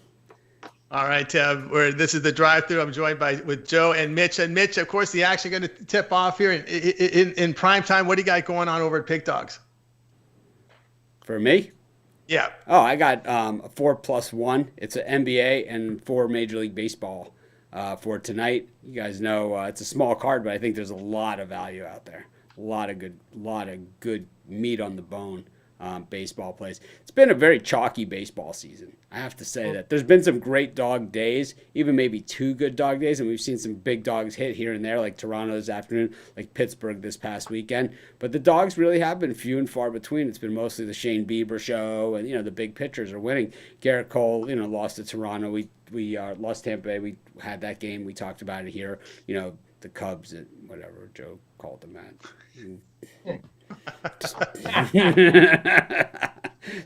All right, this is the drive-through. I'm joined with Joe and Mitch. And Mitch, of course, the action going to tip off here in prime time. What do you got going on over at Pick Dogs? For me? Yeah. Oh, I got a 4+1. It's an NBA and 4 Major League Baseball for tonight. You guys know it's a small card, but I think there's a lot of value out there. A lot of good meat on the bone. Baseball plays. It's been a very chalky baseball season. I have to say that there's been some great dog days, even maybe 2 good dog days, and we've seen some big dogs hit here and there, like Toronto this afternoon, like Pittsburgh this past weekend. But the dogs really have been few and far between. It's been mostly the Shane Bieber show, and the big pitchers are winning. Garrett Cole, lost to Toronto. We lost Tampa Bay. We had that game. We talked about it here. The Cubs at whatever Joe called them at.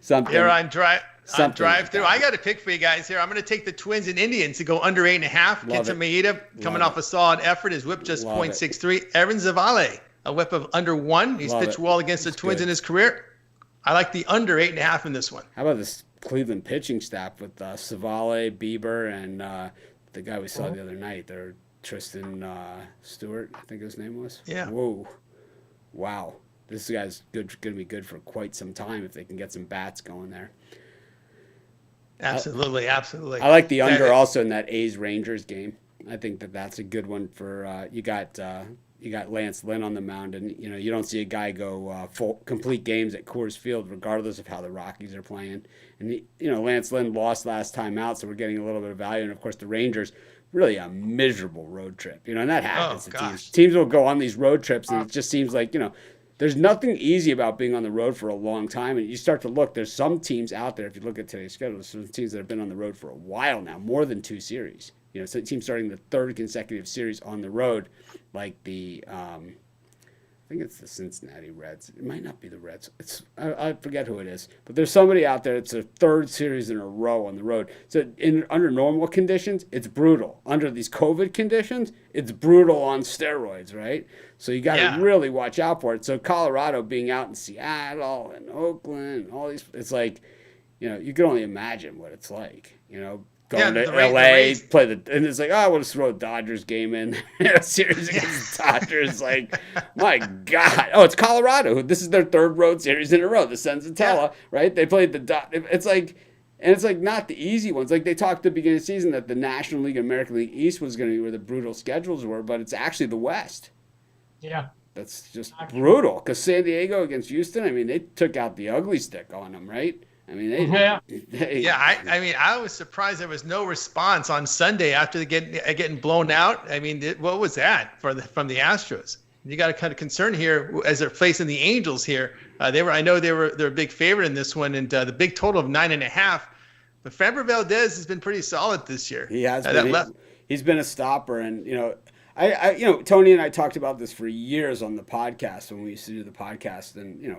Something. Here on drive-through. I got a pick for you guys here. I'm going to take the Twins and Indians to go under 8.5. Kenta Maeda coming off a solid effort. His whip just .63. Evan Zavale, a whip of under 1. He's pitched well against the Twins in his career. I like the under 8.5 in this one. How about this Cleveland pitching staff with Savale, Bieber, and the guy we saw the other night? They're Tristan Stewart, I think his name was. Yeah. Whoa. Wow. This guy's going to be good for quite some time if they can get some bats going there. Absolutely. I like the under also in that A's-Rangers game. I think that's a good one for you got Lance Lynn on the mound, and you don't see a guy go full complete games at Coors Field regardless of how the Rockies are playing. And Lance Lynn lost last time out, so we're getting a little bit of value. And of course the Rangers, really a miserable road trip. And that happens to teams. Teams will go on these road trips, and it just seems like there's nothing easy about being on the road for a long time. And you start to look, there's some teams out there, if you look at today's schedule, there's some teams that have been on the road for a while now, more than 2 series. Some teams starting the 3rd consecutive series on the road, like the I think it's the Cincinnati Reds. It might not be the Reds. I forget who it is. But there's somebody out there. It's their third series in a row on the road. So under normal conditions, it's brutal. Under these COVID conditions, it's brutal on steroids, right? So you got to really watch out for it. So Colorado being out in Seattle and Oakland, all these, it's like, you can only imagine what it's like, going to LA, play and it's like, I want to throw a Dodgers game in a series against the Dodgers. Like, my God. Oh, it's Colorado. This is their third road series in a row. The Senzatella, right? They played it's like, and it's like not the easy ones. Like they talked at the beginning of the season that the National League and American League East was going to be where the brutal schedules were, but it's actually the West. Yeah. That's just brutal. Because San Diego against Houston, I mean, they took out the ugly stick on them, right? I mean, I was surprised there was no response on Sunday after getting blown out. I mean, what was that from the Astros? You got a kind of concern here as they're facing the Angels here. They're a big favorite in this one, and the big total of 9.5. But Framber Valdez has been pretty solid this year. He has been. He's been a stopper, and Tony and I talked about this for years on the podcast when we used to do the podcast, and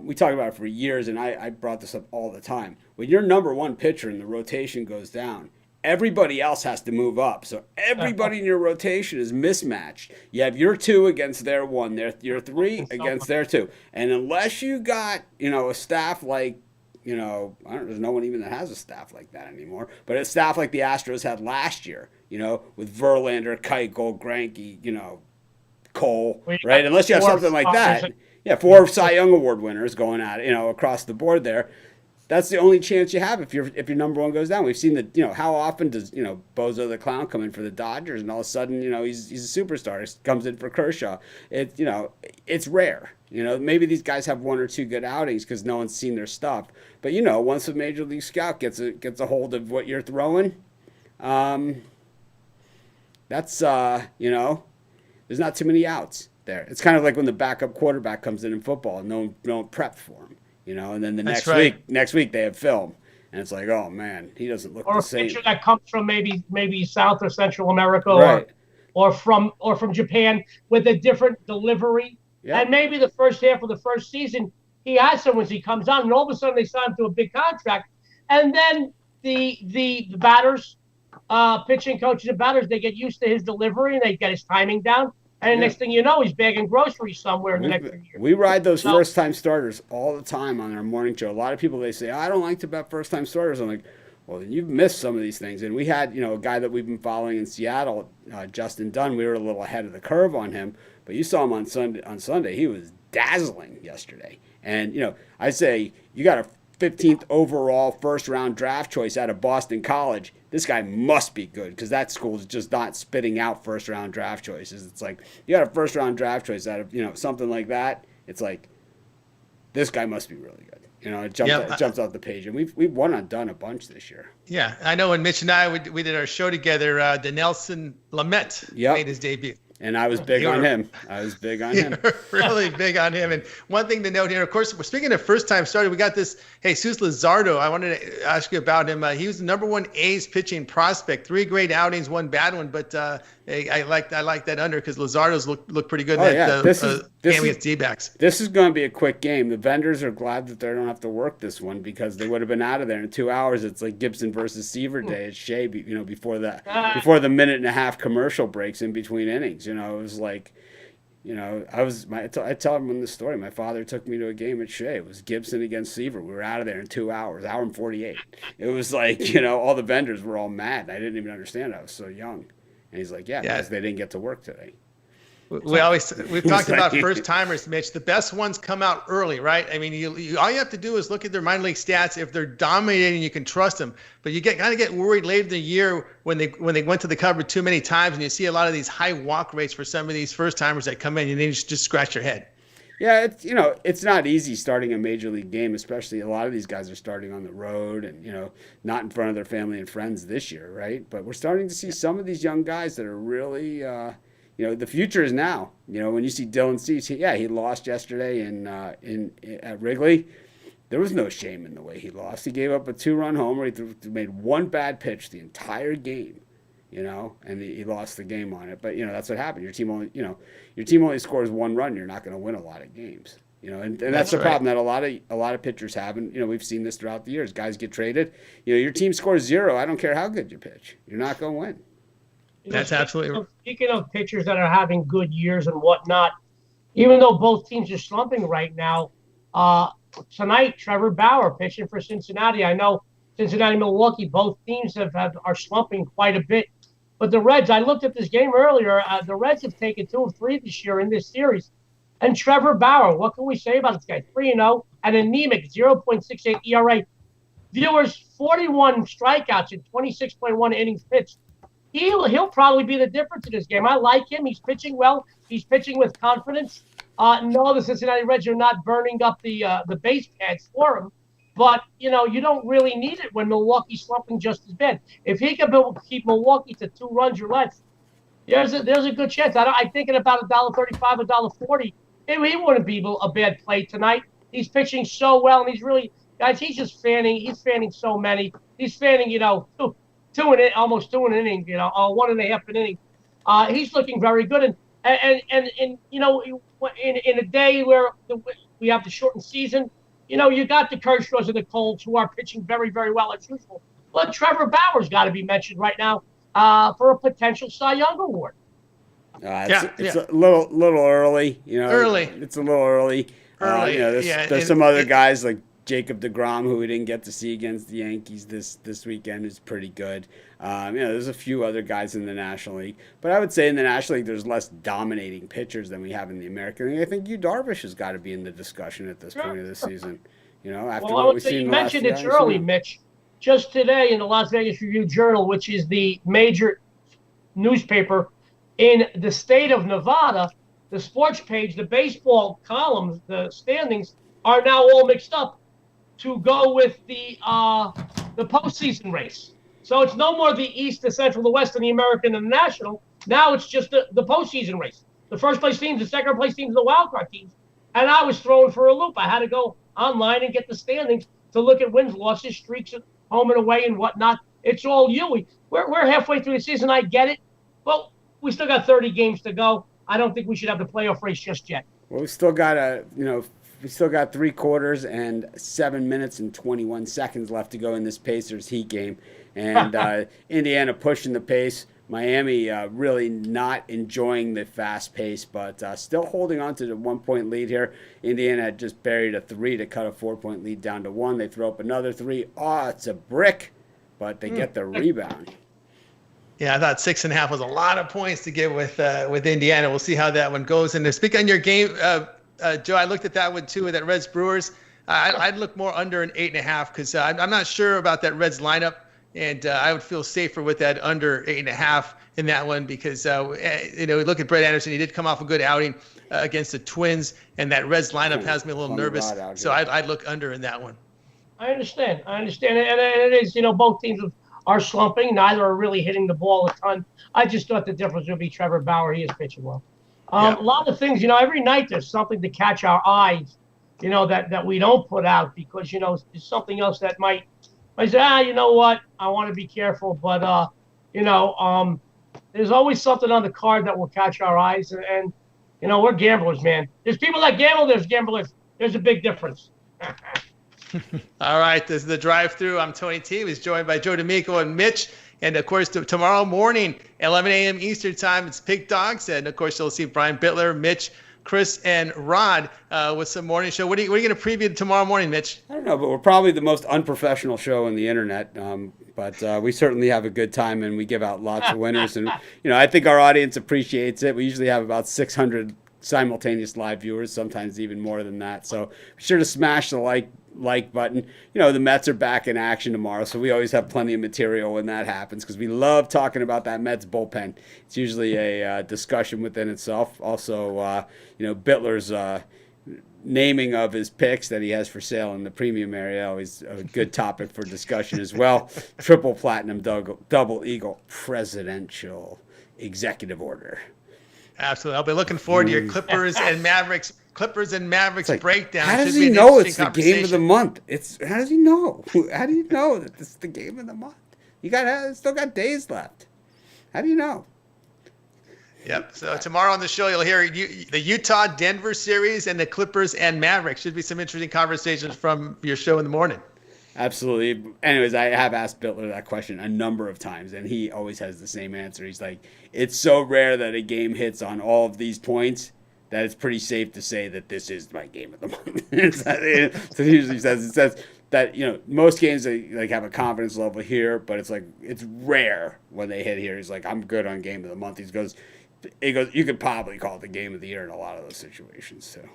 we talked about it for years, and I brought this up all the time. When your number one pitcher and the rotation goes down, everybody else has to move up. So everybody in your rotation is mismatched. You have your 2 against their 1, your 3 against their 2. And unless you got, a staff like, there's no one even that has a staff like that anymore, but a staff like the Astros had last year, with Verlander, Keuchel, Greinke, Cole, right? Unless you have something like that. Yeah, 4 Cy Young Award winners going at it, across the board there. That's the only chance you have if your number one goes down. We've seen that, how often does, Bozo the Clown come in for the Dodgers and all of a sudden, he's a superstar. He comes in for Kershaw. It's rare. Maybe these guys have 1 or 2 good outings because no one's seen their stuff. But, once a major league scout gets a hold of what you're throwing, that's, there's not too many outs there. It's kind of like when the backup quarterback comes in football and no one prepped for him, and then the next week they have film, and it's like, oh man, he doesn't look the same. Or a pitcher that comes from maybe South or Central America, right, or from Japan with a different delivery, and maybe the first half of the first season he has someone he comes on, and all of a sudden they sign him to a big contract, and then the batters, pitching coaches and batters, they get used to his delivery and they get his timing down. And the next thing you know, he's bagging groceries somewhere in the next year. We ride those first-time starters all the time on our morning show. A lot of people, they say, I don't like to bet first-time starters. I'm like, well, then you've missed some of these things. And we had, a guy that we've been following in Seattle, Justin Dunn. We were a little ahead of the curve on him. But you saw him on Sunday. He was dazzling yesterday. And, I say you got a 15th overall first-round draft choice out of Boston College. This guy must be good because that school is just not spitting out first-round draft choices. It's like you got a first-round draft choice out of something like that. It's like this guy must be really good. It jumps off the page, and we've won on Dunn a bunch this year. Yeah, I know. When Mitch and I we did our show together, Denelson Lamet made his debut. And I was big on him. Really big on him. And one thing to note here, of course, we're speaking of first-time starter. We got this Jesus Luzardo. I wanted to ask you about him. He was the number 1 A's pitching prospect. 3 great outings, 1 bad one. But I like that under because Luzardo's look pretty good in that game against D-backs. This is going to be a quick game. The vendors are glad that they don't have to work this one because they would have been out of there in 2 hours. It's like Gibson versus Seaver day at Shea. Before the minute and a half commercial breaks in between innings. It was like, I tell everyone this story. My father took me to a game at Shea. It was Gibson against Seaver. We were out of there in 2 hours, hour and 48. It was like, all the vendors were all mad. I didn't even understand. I was so young. And he's like, because they didn't get to work today. We've talked about first timers, Mitch. The best ones come out early, right? I mean, you all you have to do is look at their minor league stats. If they're dominating, you can trust them. But you kind of get worried later in the year when they went to the cover too many times, and you see a lot of these high walk rates for some of these first timers that come in, and then you just scratch your head. Yeah, it's not easy starting a major league game, especially a lot of these guys are starting on the road and not in front of their family and friends this year, right? But we're starting to see some of these young guys that are really. The future is now. When you see Dylan Cease, he lost yesterday at Wrigley. There was no shame in the way he lost. He gave up a 2-run homer. He made 1 bad pitch the entire game. and he lost the game on it. But that's what happened. Your team only scores one run. You're not going to win a lot of games. And that's the problem that a lot of pitchers have, and we've seen this throughout the years. Guys get traded. Your team scores 0. I don't care how good you pitch. You're not going to win. That's absolutely right. Speaking of pitchers that are having good years and whatnot, even though both teams are slumping right now, tonight Trevor Bauer pitching for Cincinnati. I know Cincinnati, Milwaukee, both teams are slumping quite a bit. But the Reds, I looked at this game earlier. The Reds have taken 2 of 3 this year in this series. And Trevor Bauer, what can we say about this guy? 3-0, an anemic 0.68 ERA. Viewers, 41 strikeouts in 26.1 innings pitched. He'll probably be the difference in this game. I like him. He's pitching well. He's pitching with confidence. No, the Cincinnati Reds are not burning up the base pads for him. But, you don't really need it when Milwaukee's slumping just as bad. If he can keep Milwaukee to 2 runs or less, there's a good chance. I'm thinking about $1.35, $1.40. He wouldn't be a bad play tonight. He's pitching so well, and he's really, guys, he's just fanning. He's fanning so many. He's fanning, almost 2 an inning, 1.5 an inning. He's looking very good. And in a day where we have the shortened season, you got the Kershaws and the Coles who are pitching very, very well as usual. But Trevor Bauer's got to be mentioned right now for a potential Cy Young award. It's a little early. Early. It's a little early. There's some other guys like Jacob deGrom, who we didn't get to see against the Yankees this weekend, is pretty good. There's a few other guys in the National League, but I would say in the National League there's less dominating pitchers than we have in the American League. I think Yu Darvish has got to be in the discussion at this point of the season. After what we've seen. You mentioned it's early, Mitch. Just today in the Las Vegas Review-Journal, which is the major newspaper in the state of Nevada, the sports page, the baseball columns, the standings are now all mixed up to go with the postseason race. So it's no more the East, the Central, the West, and the American and the National. Now it's just the postseason race. The first place teams, the second place teams, the wild card teams. And I was thrown for a loop. I had to go online and get the standings to look at wins, losses, streaks, home and away, and whatnot. It's all you. We're halfway through the season. I get it. But we still got 30 games to go. I don't think we should have the playoff race just yet. Well, we still got 3 quarters and 7 minutes and 21 seconds left to go in this Pacers Heat game. And Indiana pushing the pace. Miami really not enjoying the fast pace, but still holding on to the 1-point lead here. Indiana had just buried a 3 to cut a 4-point lead down to 1. They throw up another 3. Oh, it's a brick, but they get the rebound. Yeah, I thought 6.5 was a lot of points to get with Indiana. We'll see how that one goes. And to speak on your game, Joe, I looked at that one too, with that Reds Brewers. I'd look more under an 8.5 because I'm not sure about that Reds lineup, and I would feel safer with that under 8.5 in that one because look at Brett Anderson. He did come off a good outing against the Twins, and that Reds lineup has me a little nervous. So I'd look under in that one. I understand, and it is both teams are slumping. Neither are really hitting the ball a ton. I just thought the difference would be Trevor Bauer. He is pitching well. A lot of things, every night there's something to catch our eyes, that we don't put out because, there's something else that might say, you know what, I want to be careful. But, there's always something on the card that will catch our eyes. And we're gamblers, man. There's people that gamble. There's gamblers. There's a big difference. All right, this is the drive-through. I'm Tony T. He's joined by Joe D'Amico and Mitch. And, of course, tomorrow morning, 11 a.m. Eastern time, it's Pig Dogs. And, of course, you'll see Brian Bittler, Mitch, Chris, and Rod with some morning show. What are you going to preview tomorrow morning, Mitch? I don't know, but we're probably the most unprofessional show on the internet. But we certainly have a good time, and we give out lots of winners. And, I think our audience appreciates it. We usually have about 600 simultaneous live viewers, sometimes even more than that. So be sure to smash the like button. The Mets are back in action tomorrow, so we always have plenty of material when that happens because we love talking about that Mets bullpen. It's usually a discussion within itself. Also, Bittler's naming of his picks that he has for sale in the premium area, always a good topic for discussion as well. Triple platinum double eagle presidential executive order. Absolutely. I'll be looking forward to your Clippers and Mavericks breakdown. How does he know it's the game of the month? How does he know? How do you know that this is the game of the month? You still got days left. How do you know? Yep. So tomorrow on the show, you'll hear the Utah-Denver series and the Clippers and Mavericks. Should be some interesting conversations from your show in the morning. Absolutely. Anyways, I have asked Bittler that question a number of times, and he always has the same answer. He's like, it's so rare that a game hits on all of these points that it's pretty safe to say that this is my game of the month. So he usually says that, you know, most games they like have a confidence level here, but it's like it's rare when they hit here. He's like, I'm good on game of the month. He goes, you could probably call it the game of the year in a lot of those situations too.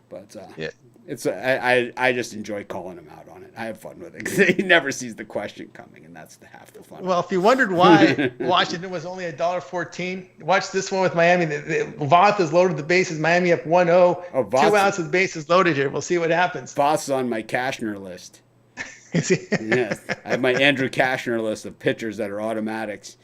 But yeah. It's I just enjoy calling him out on it. I have fun with it because he never sees the question coming, and that's half the fun. Well, if you wondered why Washington was only $1.14, watch this one with Miami. Voth has loaded the bases. Miami up 1-0. Oh, 2 outs with bases loaded here. We'll see what happens. Voth's is on my Cashner list. Is he? Yes, I have my Andrew Cashner list of pitchers that are automatics.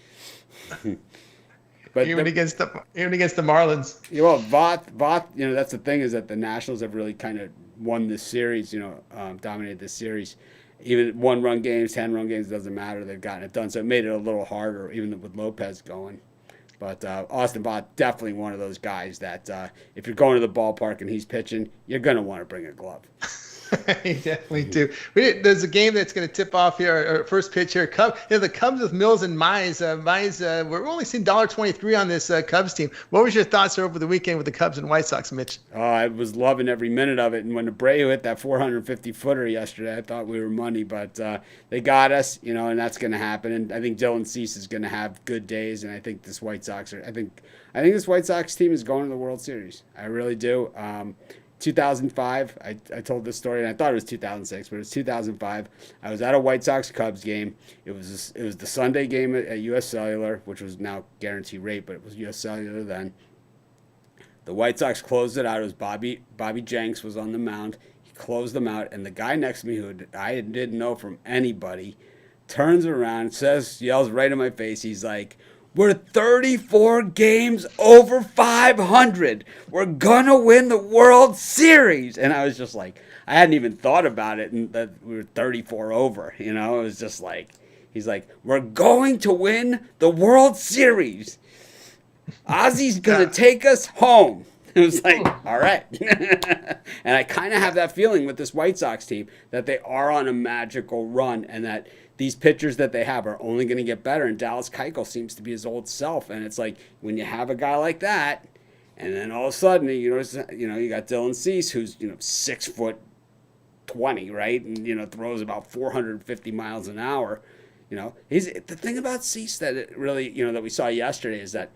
But even against the Marlins. Yeah, well, Voth, you know, that's the thing is that the Nationals have really kind of won this series, you know, dominated this series. Even 1-run games, 10-run games, doesn't matter. They've gotten it done. So it made it a little harder, even with Lopez going. But Austin Voth, definitely one of those guys that if you're going to the ballpark and he's pitching, you're going to want to bring a glove. You definitely do. There's a game that's going to tip off here. Our first pitch here. The Cubs with Mills and Mize. We're only seeing $1.23 on this Cubs team. What was your thoughts over the weekend with the Cubs and White Sox, Mitch? Oh, I was loving every minute of it. And when Abreu hit that 450-footer yesterday, I thought we were money. But they got us, you know, and that's going to happen. And I think Dylan Cease is going to have good days. And I think this White Sox I think this White Sox team is going to the World Series. I really do. 2005, I told this story, and I thought it was 2006, but it was 2005. I was at a White Sox-Cubs game. It was the Sunday game at U.S. Cellular, which was now guaranteed rate, but it was U.S. Cellular then. The White Sox closed it out. It was Bobby Jenks was on the mound. He closed them out, and the guy next to me, who I didn't know from anybody, turns around, yells right in my face. He's like, we're 34 games over 500. We're going to win the World Series. And I was just like, I hadn't even thought about it, and that we were 34 over. You know, it was just like, he's like, we're going to win the World Series. Ozzy's going to take us home. It was like, all right. And I kind of have that feeling with this White Sox team that they are on a magical run and that these pitchers that they have are only going to get better. And Dallas Keuchel seems to be his old self. And it's like when you have a guy like that, and then all of a sudden, you got Dylan Cease, who's 6'20", right, and throws about 450 miles an hour. He's the thing about Cease that it really that we saw yesterday is that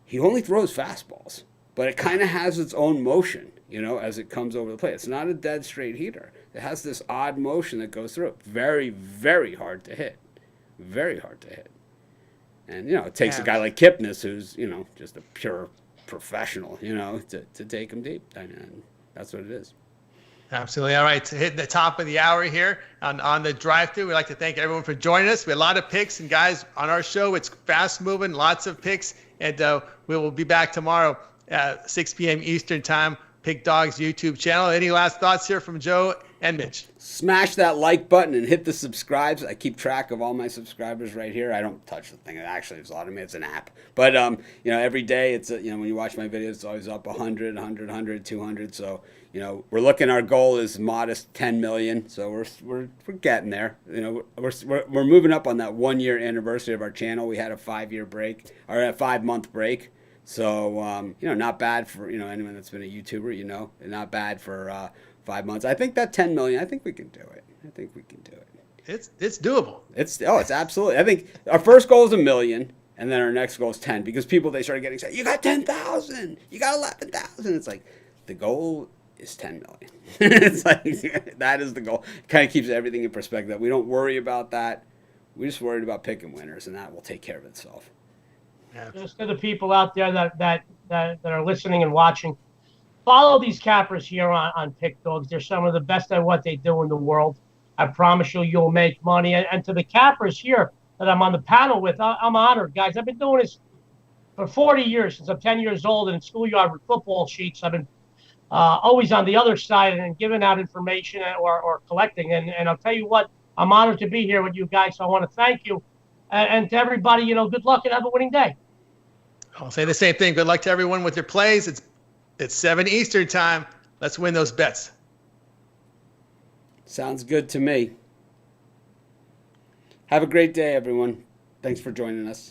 he only throws fastballs, but it kind of has its own motion, as it comes over the plate. It's not a dead straight heater. It has this odd motion that goes through it. Very, very hard to hit. Very hard to hit. And, it takes a guy like Kipnis, who's, just a pure professional, to take him deep. And that's what it is. Absolutely. All right. Hitting the top of the hour here on the drive-thru. We'd like to thank everyone for joining us. We had a lot of picks. And, guys, on our show, it's fast-moving, lots of picks. And we will be back tomorrow at 6 p.m. Eastern Time, Pick Dogs YouTube channel. Any last thoughts here from Joe and Mitch? Smash that like button and hit the subscribes. I keep track of all my subscribers right here. I don't touch the thing. It actually is automated. It's an app. But, every day, it's, when you watch my videos, it's always up 100, 100, 200. So, we're looking, our goal is modest 10 million. So we're getting there. We're moving up on that 1 year anniversary of our channel. We had a 5-year break or a 5-month break. So, not bad for, anyone that's been a YouTuber, not bad for 5 months. I think that 10 million, I think we can do it. It's doable. It's absolutely. I think our first goal is 1 million. And then our next goal is 10 because they started getting excited. You got 10,000. You got 11,000. It's like the goal is 10 million. It's like that is the goal. It kind of keeps everything in perspective. We don't worry about that. We just worried about picking winners, and that will take care of itself. Yeah. Just to the people out there that are listening and watching, follow these cappers here on Pick Dogs. They're some of the best at what they do in the world. I promise you'll make money. And to the cappers here that I'm on the panel with, I'm honored, guys. I've been doing this for 40 years, since I'm 10 years old, and in schoolyard with football sheets. I've been always on the other side and giving out information or collecting. And I'll tell you what, I'm honored to be here with you guys. So I want to thank you And to everybody, good luck and have a winning day. I'll say the same thing. Good luck to everyone with your plays. It's 7 Eastern time. Let's win those bets. Sounds good to me. Have a great day, everyone. Thanks for joining us.